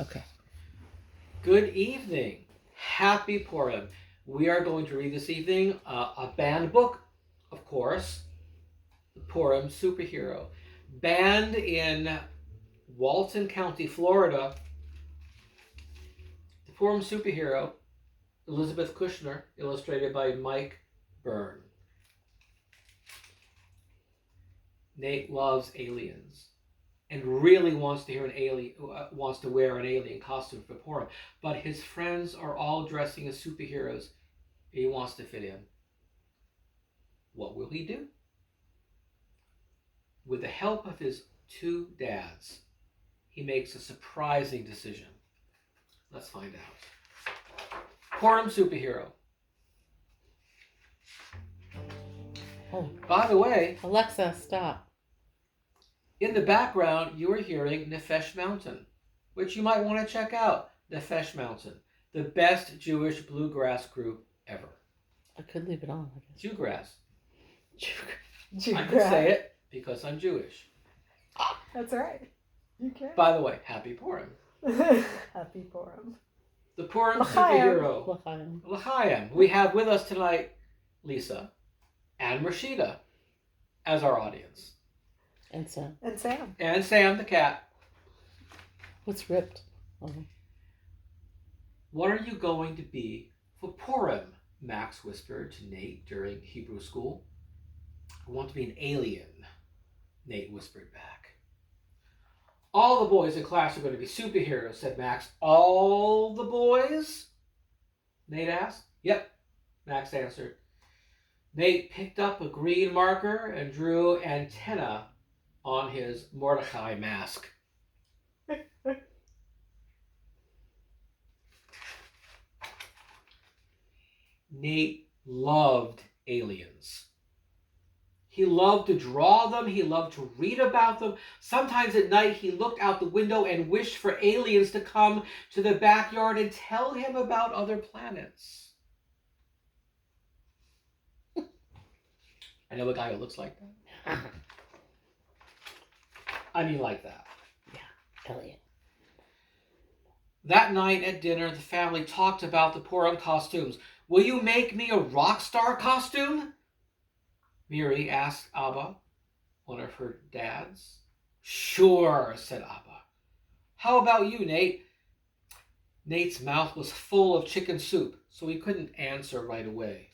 Okay. Good evening. Happy Purim. We are going to read this evening a banned book, of course, the Purim Superhero. Banned in Walton County, Florida, the Purim Superhero, Elisabeth Kushner, illustrated by Mike Byrne. Nate loves aliens and really wants to wear an alien costume for Purim, but his friends are all dressing as superheroes. He wants to fit in. What will he do? With the help of his two dads, he makes a surprising decision. Let's find out. Purim Superhero. Oh, By the way, Alexa, stop. in the background, you are hearing Nefesh Mountain, which you might want to check out. Nefesh Mountain, the best Jewish bluegrass group ever. I could leave it on, I guess. Jewgrass. Jewgrass. I can say it because I'm Jewish. That's right. You can. By the way, happy Purim. Happy Purim. The Purim L'chaim. Superhero. L'chaim. L'chaim. We have with us tonight Lisa and Rashida as our audience. And Sam. And Sam. And Sam the cat. What's ripped? Oh. What are you going to be for Purim? Max whispered to Nate during Hebrew school. I want to be an alien, Nate whispered back. All the boys in class are going to be superheroes, said Max. All the boys? Nate asked. Yep, Max answered. Nate picked up a green marker and drew antenna on his Mordechai mask. Nate loved aliens. He loved to draw them. He loved to read about them. Sometimes at night he looked out the window and wished for aliens to come to the backyard and tell him about other planets. I know a guy who looks like that. I mean like that. Yeah, Elliot. That night at dinner, the family talked about the Purim costumes. Will you make me a rock star costume? Miri asked Abba, one of her dads. Sure, said Abba. How about you, Nate? Nate's mouth was full of chicken soup, so he couldn't answer right away.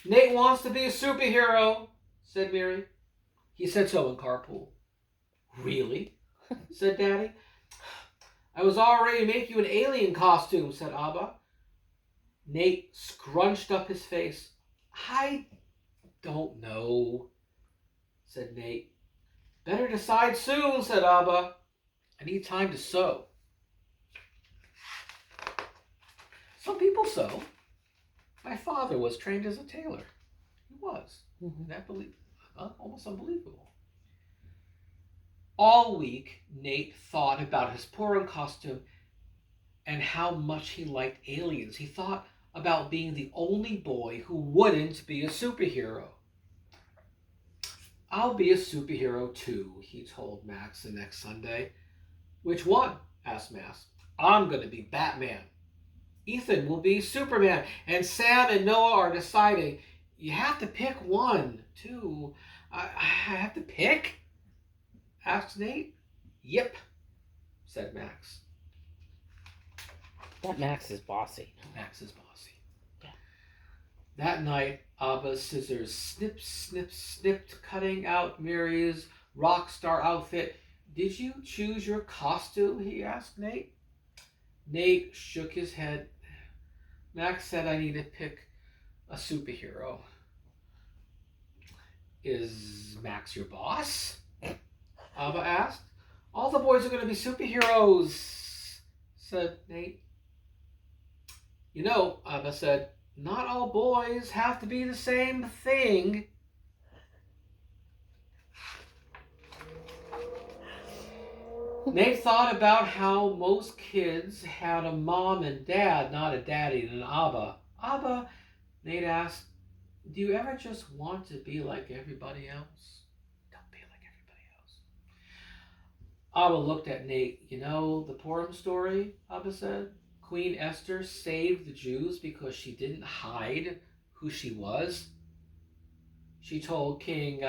Nate wants to be a superhero, said Miri. He said so in carpool. Really? Said Daddy. I was already making you an alien costume, said Abba. Nate scrunched up his face. I don't know, said Nate. Better decide soon, said Abba. I need time to sew. Some people sew. My father was trained as a tailor. He was. Almost unbelievable. All week, Nate thought about his Purim costume and how much he liked aliens. He thought about being the only boy who wouldn't be a superhero. I'll be a superhero too, he told Max the next Sunday. Which one? Asked Max. I'm going to be Batman. Ethan will be Superman. And Sam and Noah are deciding. You have to pick one, too. I have to pick? Asked Nate. Yep, said Max. That Max is bossy. Max is bossy. Yeah. That night, Abba's scissors snipped, snipped, snipped, cutting out Miri's rock star outfit. Did you choose your costume? He asked Nate. Nate shook his head. Max said I need to pick a superhero. Is Max your boss? Abba asked. All the boys are going to be superheroes, said Nate. You know, Abba said, not all boys have to be the same thing. Nate thought about how most kids had a mom and dad, not a daddy and an Abba. Abba, Nate asked, do you ever just want to be like everybody else? Don't be like everybody else. Abba looked at Nate. You know the Purim story, Abba said? Queen Esther saved the Jews because she didn't hide who she was. She told King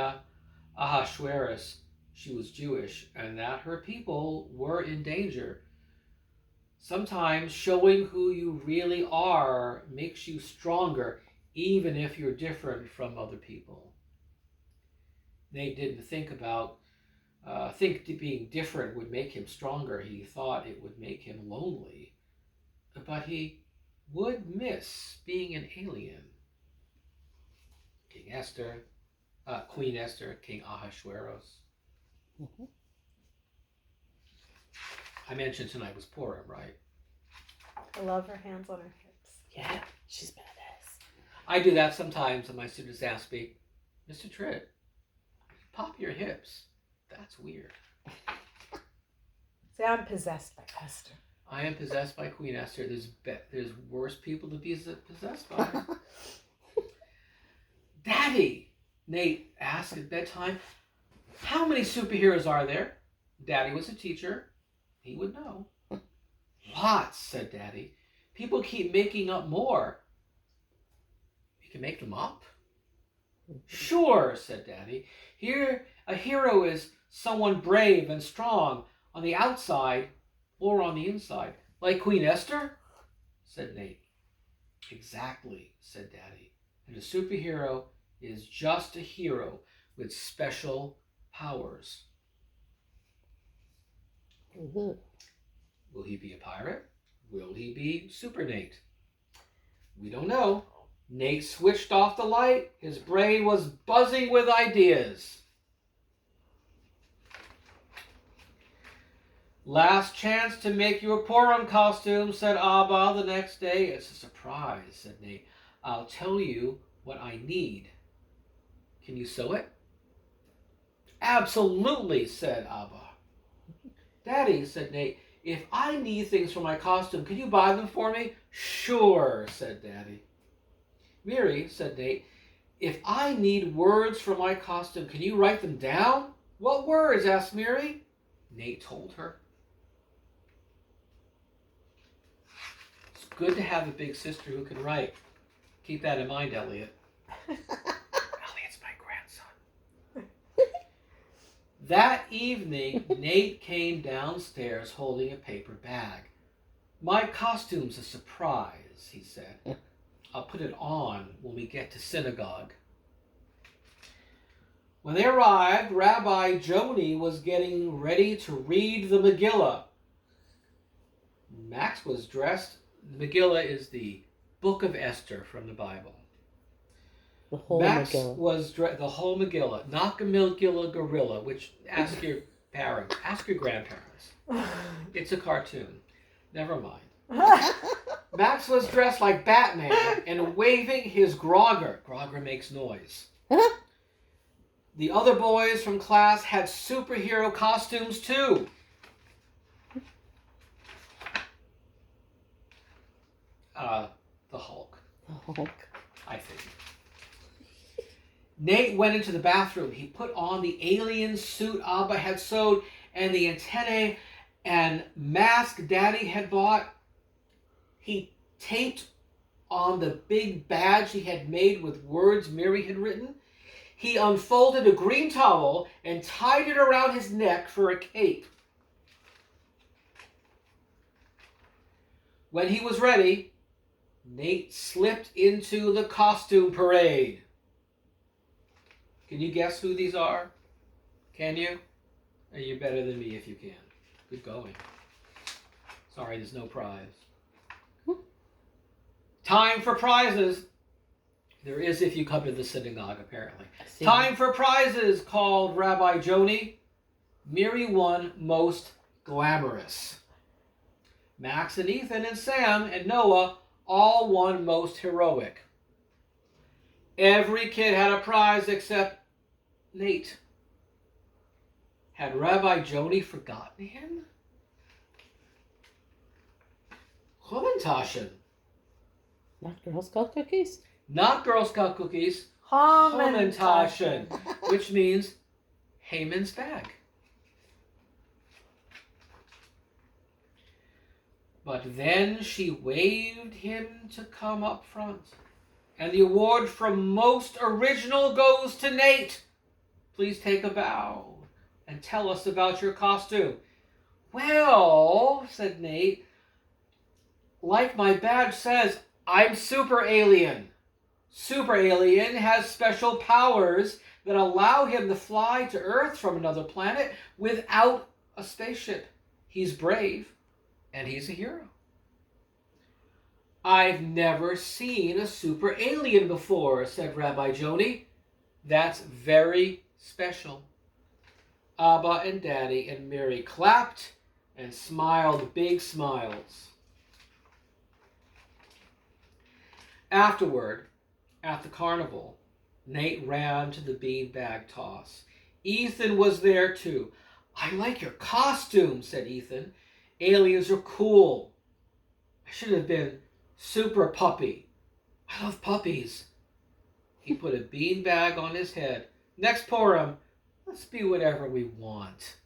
Ahasuerus she was Jewish and that her people were in danger. Sometimes showing who you really are makes you stronger, even if you're different from other people. Nate didn't think being different would make him stronger. He thought it would make him lonely. But he would miss being an alien. Queen Esther, King Ahasuerus. Mm-hmm. I mentioned tonight was Purim, right? I love her hands on her hips. Yeah, she's badass. I do that sometimes, and my students ask me, Mr. Tritt, pop your hips. That's weird. See, I'm possessed by Esther. I am possessed by Queen Esther. There's worse people to be possessed by. Daddy, Nate asked at bedtime, how many superheroes are there? Daddy was a teacher. He would know. Lots, said Daddy. People keep making up more. You can make them up? Sure, said Daddy. Here, a hero is someone brave and strong on the outside or on the inside. Like Queen Esther? Said Nate. Exactly, said Daddy. And a superhero is just a hero with special powers. Mm-hmm. Will he be a pirate? Will he be Super Nate? We don't know. Nate switched off the light. His brain was buzzing with ideas. Last chance to make you a Purim costume, said Abba the next day. It's a surprise, said Nate. I'll tell you what I need. Can you sew it? Absolutely, said Abba. Daddy, said Nate, if I need things for my costume, can you buy them for me? Sure, said Daddy. Mary, said Nate, if I need words for my costume, can you write them down? What words? Asked Mary. Nate told her. It's good to have a big sister who can write. Keep that in mind, Elliot. Elliot's my grandson. That evening, Nate came downstairs holding a paper bag. My costume's a surprise, he said. I'll put it on when we get to synagogue. When they arrived, Rabbi Joni was getting ready to read the Megillah. Max was dressed. The Megillah is the book of Esther from the Bible. The whole Max Megillah. was the whole Megillah, not Megillah Gorilla, which ask your parents, ask your grandparents. It's a cartoon. Never mind. Max was dressed like Batman and waving his grogger. Grogger makes noise. The other boys from class had superhero costumes too. The Hulk, The Hulk. I think. Nate went into the bathroom. He put on the alien suit Abba had sewed and the antennae and mask Daddy had bought. He taped on the big badge he had made with words Mary had written. He unfolded a green towel and tied it around his neck for a cape. When he was ready, Nate slipped into the costume parade. Can you guess who these are? Can you? You're better than me if you can. Good going. Sorry, there's no prize. Time for prizes. There is if you come to the synagogue, apparently. Time for prizes, called Rabbi Joni. Mary won most glamorous. Max and Ethan and Sam and Noah all won most heroic. Every kid had a prize except Nate. Had Rabbi Joni forgotten him? Chommentaschen. Not Girl Scout cookies? Not Girl Scout cookies. Chommentaschen. Which means Haman's bag. But then she waved him to come up front. And the award for most original goes to Nate. Please take a bow and tell us about your costume. Well, said Nate, like my badge says, I'm super alien. Super alien has special powers that allow him to fly to Earth from another planet without a spaceship. He's brave, and he's a hero. I've never seen a super alien before, said Rabbi Joni. That's very special. Abba and Daddy and Mary clapped and smiled big smiles. Afterward, at the carnival, Nate ran to the beanbag toss. Ethan was there too. I like your costume, said Ethan. Aliens are cool. I should have been Super Puppy. I love puppies. He put a beanbag on his head. Next Purim, let's be whatever we want.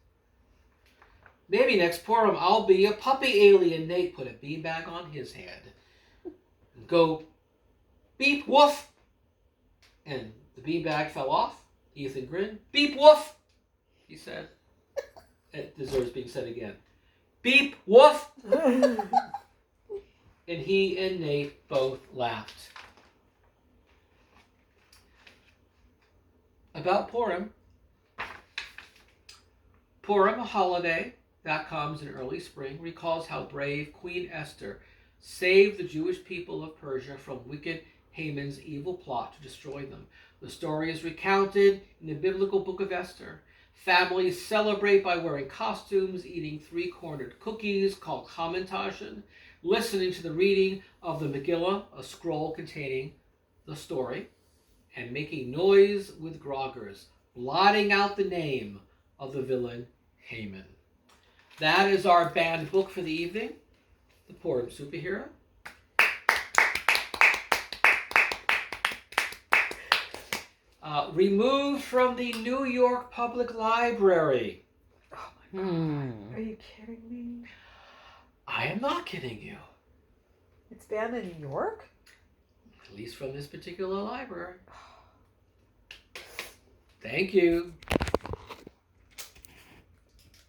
Maybe next Purim I'll be a puppy alien. Nate put a beanbag on his head. And go beep woof. And the beanbag fell off. Ethan grinned. Beep woof, he said. It deserves being said again. Beep woof. And he and Nate both laughed. About Purim. Purim, a holiday that comes in early spring, recalls how brave Queen Esther saved the Jewish people of Persia from wicked Haman's evil plot to destroy them. The story is recounted in the biblical book of Esther. Families celebrate by wearing costumes, eating three-cornered cookies called hamantaschen, listening to the reading of the Megillah, a scroll containing the story, and making noise with groggers, blotting out the name of the villain Haman. That is our banned book for the evening, the Purim Superhero. Removed from the New York Public Library. Oh my God. Are you kidding me? I am not kidding you. It's banned in New York? At least from this particular library. Thank you.